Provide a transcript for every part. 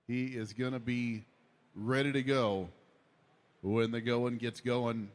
He is going to be ready to go when the going gets going.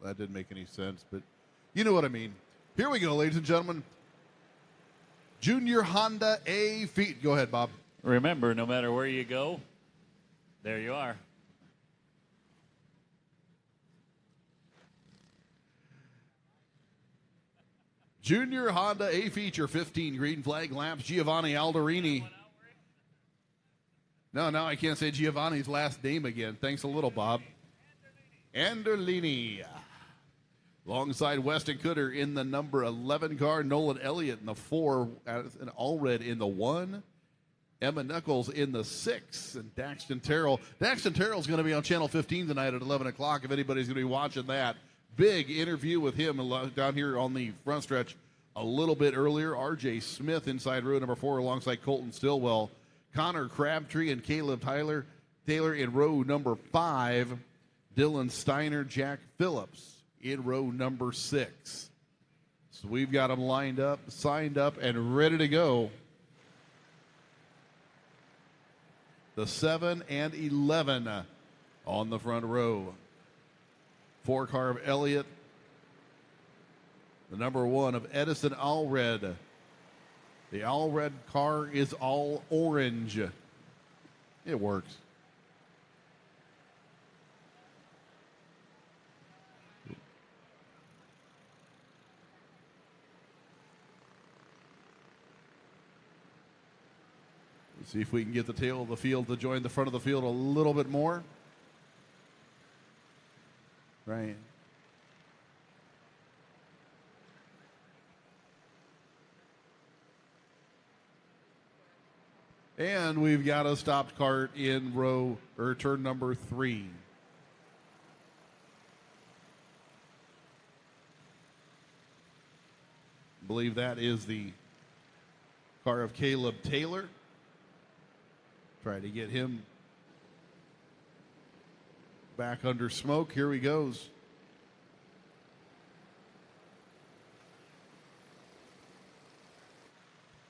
That didn't make any sense, but you know what I mean. Here we go, ladies and gentlemen. Junior Honda A feet. Go ahead, Bob. Remember, no matter where you go, there you are. Junior Honda A feature, 15 green flag laps, Giovanni Alderini. No, now I can't say Giovanni's last name again. Thanks a little, Bob. Anderlini. Alongside Weston Cutter in the number 11 car, Nolan Elliott in the 4, and Allred in the 1, Emma Knuckles in the 6, and Daxton Terrell. Daxton Terrell's going to be on Channel 15 tonight at 11 o'clock if anybody's going to be watching that. Big interview with him down here on the front stretch a little bit earlier. R.J. Smith inside row number 4 alongside Colton Stillwell. Connor Crabtree and Caleb Taylor in row number 5. Dylan Steiner, Jack Phillips in row number 6. So we've got them lined up, signed up, and ready to go. The 7 and 11 on the front row. 4 car of Elliott. The number 1 of Edison Allred. The Allred car is all orange. It works. Let's see if we can get the tail of the field to join the front of the field a little bit more. Right. And we've got a stopped cart in turn number 3. I believe that is the car of Caleb Taylor. Try to get him back under smoke. Here he goes.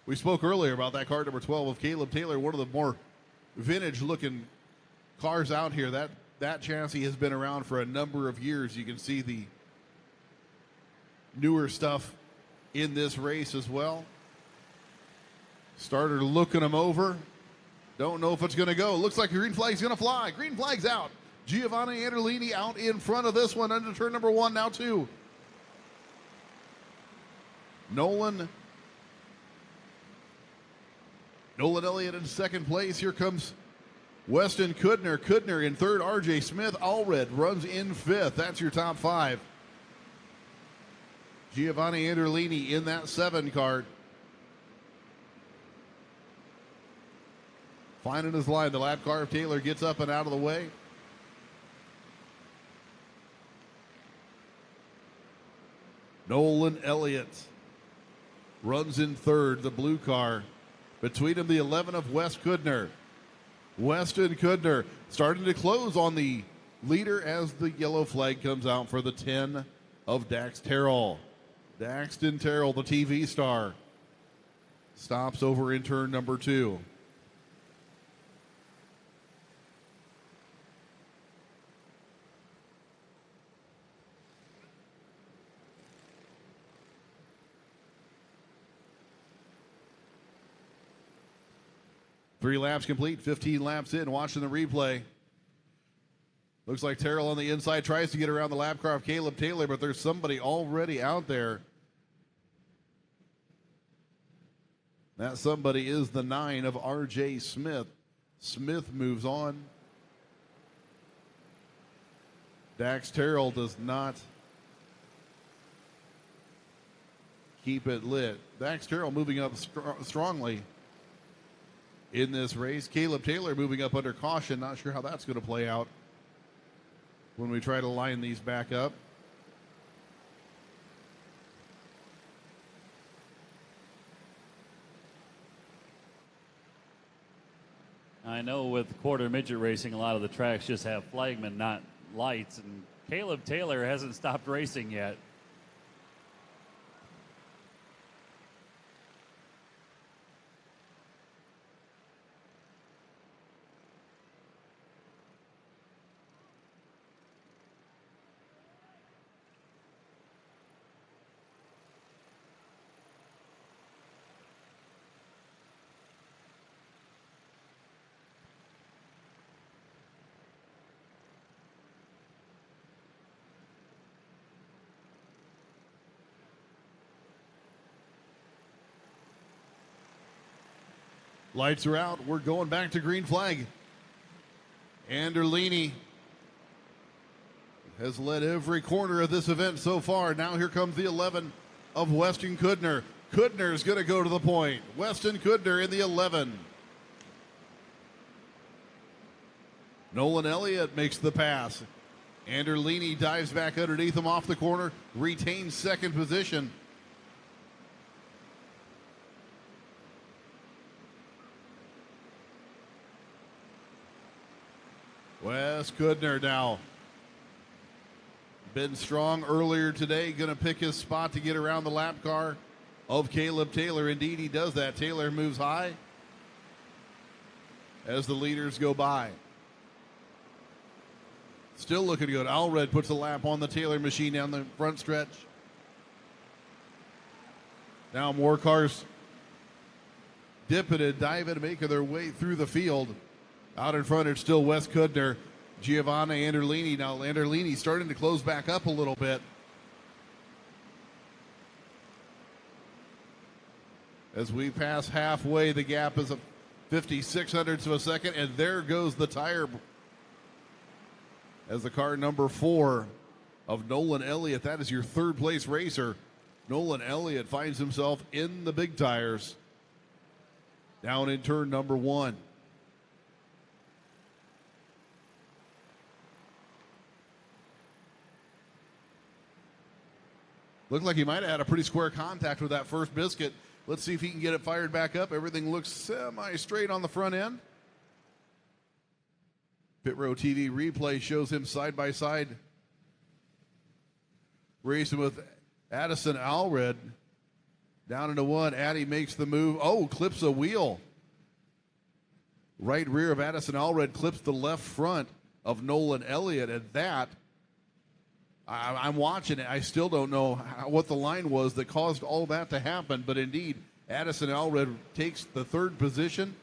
We spoke earlier about that car number 12 of Caleb Taylor, one of the more vintage-looking cars out here. That chassis has been around for a number of years. You can see the newer stuff in this race as well. Starter looking him over. Don't know if it's going to go. Looks like a green flag's going to fly. Green flag's out. Giovanni Anderlini out in front of this one under turn number 1, now 2. Nolan Elliott in second place. Here comes Weston Kudner. Kudner in third. R.J. Smith. Allred runs in 5th. That's your top 5. Giovanni Anderlini in that 7 cart. Finding his line. The lap car of Taylor gets up and out of the way. Nolan Elliott runs in 3rd. The blue car. Between them, the 11 of Wes Kudner. Weston Kudner starting to close on the leader as the yellow flag comes out for the 10 of Dax Terrell. Daxton Terrell, the TV star, stops over in turn number 2. Three laps complete, 15 laps in, watching the replay. Looks like Terrell on the inside tries to get around the lap car of Caleb Taylor, but there's somebody already out there. That somebody is the 9 of R.J. Smith. Smith moves on. Dax Terrell does not keep it lit. Dax Terrell moving up strongly in this race. Caleb Taylor moving up under caution. Not sure how that's going to play out when we try to line these back up. I know with quarter midget racing, a lot of the tracks just have flagmen, not lights, and Caleb Taylor hasn't stopped racing yet. Lights are out. We're going back to green flag. Anderlini has led every corner of this event so far. Now here comes the 11 of Weston Kudner. Kudner's going to go to the point. Weston Kudner in the 11. Nolan Elliott makes the pass. Anderlini dives back underneath him off the corner, retains second position. Wes Kudner now. Been strong earlier today, going to pick his spot to get around the lap car of Caleb Taylor. Indeed, he does that. Taylor moves high as the leaders go by. Still looking good. Allred puts a lap on the Taylor machine down the front stretch. Now more cars dipping and diving, making their way through the field. Out in front, it's still Wes Kudner, Giovanni Anderlini. Now Anderlini starting to close back up a little bit. As we pass halfway, the gap is a 56/100ths of a second, and there goes the tire. As the car number 4 of Nolan Elliott, that is your third place racer. Nolan Elliott finds himself in the big tires down in turn number 1. Looked like he might have had a pretty square contact with that first biscuit. Let's see if he can get it fired back up. Everything looks semi-straight on the front end. Pit Row TV replay shows him side by side racing with Addison Allred. Down into 1. Addy makes the move. Oh, clips a wheel. Right rear of Addison Allred clips the left front of Nolan Elliott. And that, I'm watching it. I still don't know what the line was that caused all that to happen. But indeed, Addison Allred takes the third position.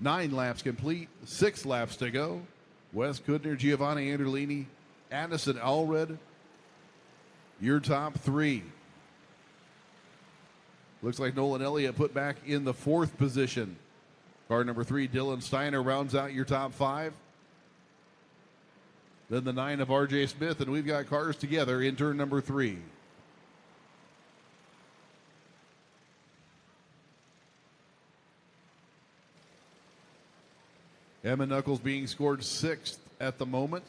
9 laps complete, 6 laps to go. Wes Kudner, Giovanni Anderlini, Addison Allred, your top 3. Looks like Nolan Elliott put back in the 4th position. Car number 3, Dylan Steiner, rounds out your top 5. Then the 9 of R.J. Smith, and we've got cars together in turn number 3. Emma Knuckles being scored 6th at the moment.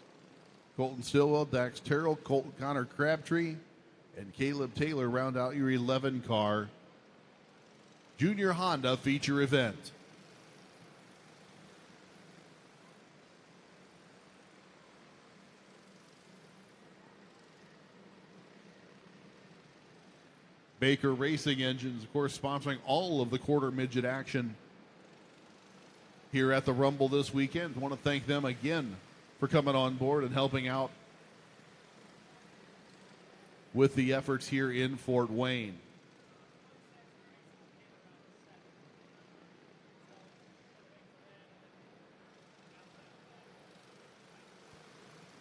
Colton Stillwell, Dax Terrell, Connor Crabtree, and Caleb Taylor round out your 11 car Junior Honda feature event. Baker Racing Engines, of course, sponsoring all of the quarter midget action here at the Rumble this weekend. I want to thank them again for coming on board and helping out with the efforts here in Fort Wayne.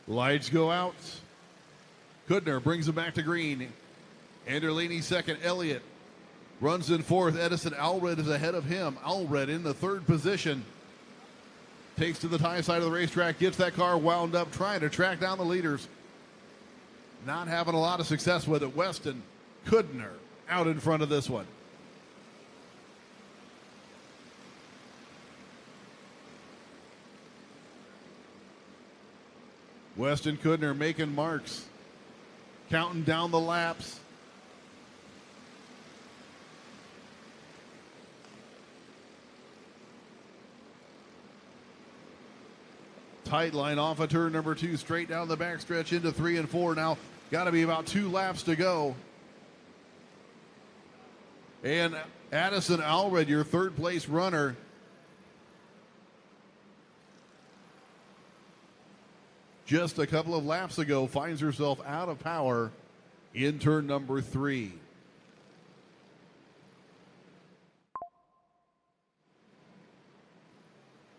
Lights go out. Kudner brings him back to green. Anderlini second. Elliott runs in 4th. Edison Allred is ahead of him. Allred in the 3rd position. Takes to the high side of the racetrack, gets that car wound up, trying to track down the leaders. Not having a lot of success with it. Weston Kudner out in front of this one. Weston Kudner making marks, counting down the laps. Tight line off of turn number 2, straight down the backstretch into 3 and 4. Now got to be about 2 laps to go. And Addison Allred, your 3rd place runner, just a couple of laps ago, finds herself out of power in turn number 3.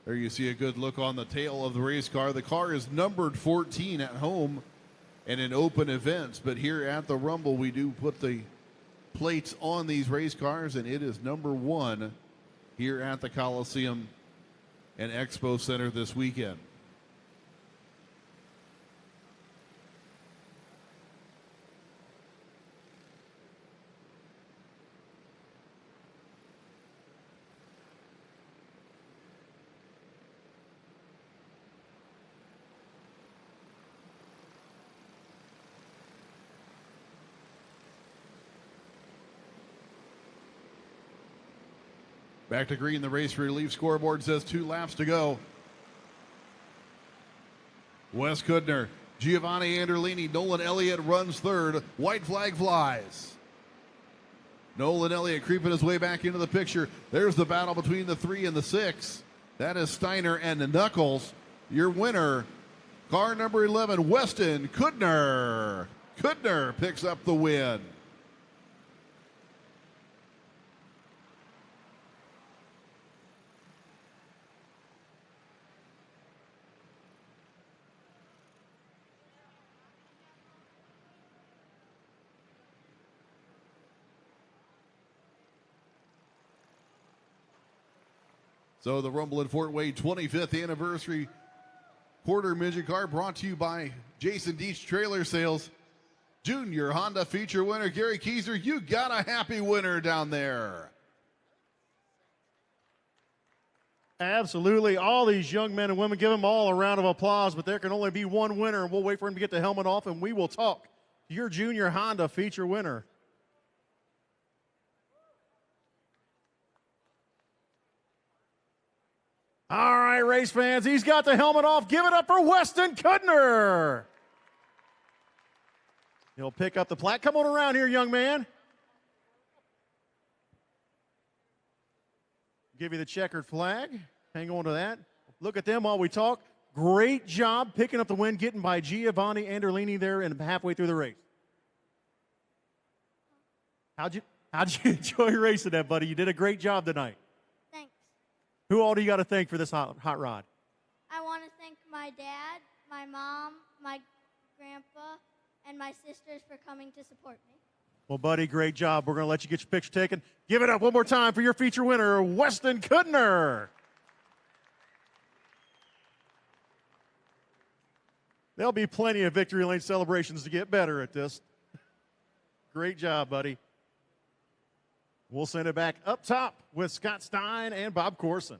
There you see a good look on the tail of the race car. The car is numbered 14 at home and in open events, but here at the Rumble, we do put the plates on these race cars, and it is number 1 here at the Coliseum and Expo Center this weekend. Back to green, the race relief scoreboard says 2 laps to go. Wes Kudner, Giovanni Anderlini, Nolan Elliott runs third. White flag flies. Nolan Elliott creeping his way back into the picture. There's the battle between the 3 and the 6. That is Steiner and Knuckles. Your winner, car number 11, Weston Kudner. Kudner picks up the win. So the Rumble in Fort Wayne 25th anniversary quarter midget car brought to you by Jason Deach Trailer Sales. Junior Honda feature winner Gary Keyser, you got a happy winner down there. Absolutely. All these young men and women, give them all a round of applause, but there can only be one winner, and we'll wait for him to get the helmet off, and we will talk to your Junior Honda feature winner. All right, race fans, he's got the helmet off. Give it up for Weston Kudner. He'll pick up the plaque. Come on around here, young man. Give you the checkered flag. Hang on to that. Look at them while we talk. Great job picking up the win, getting by Giovanni Anderlini there and halfway through the race. How'd you enjoy racing that, buddy? You did a great job tonight. Thanks. Who all do you got to thank for this hot rod? I want to thank my dad, my mom, my grandpa, and my sisters for coming to support me. Well, buddy, great job. We're going to let you get your picture taken. Give it up one more time for your feature winner, Weston Kudner. There'll be plenty of Victory Lane celebrations to get better at this. Great job, buddy. We'll send it back up top with Scott Stein and Bob Corson.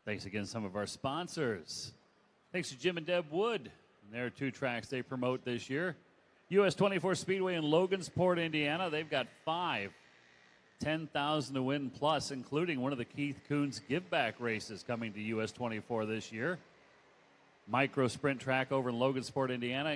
Thanks again to some of our sponsors. Thanks to Jim and Deb Wood. And there are 2 tracks they promote this year. US 24 Speedway in Logansport, Indiana. They've got 5 $10,000 to win plus, including one of the Keith Coons give back races coming to US 24 this year. Micro sprint track over in Logansport, Indiana.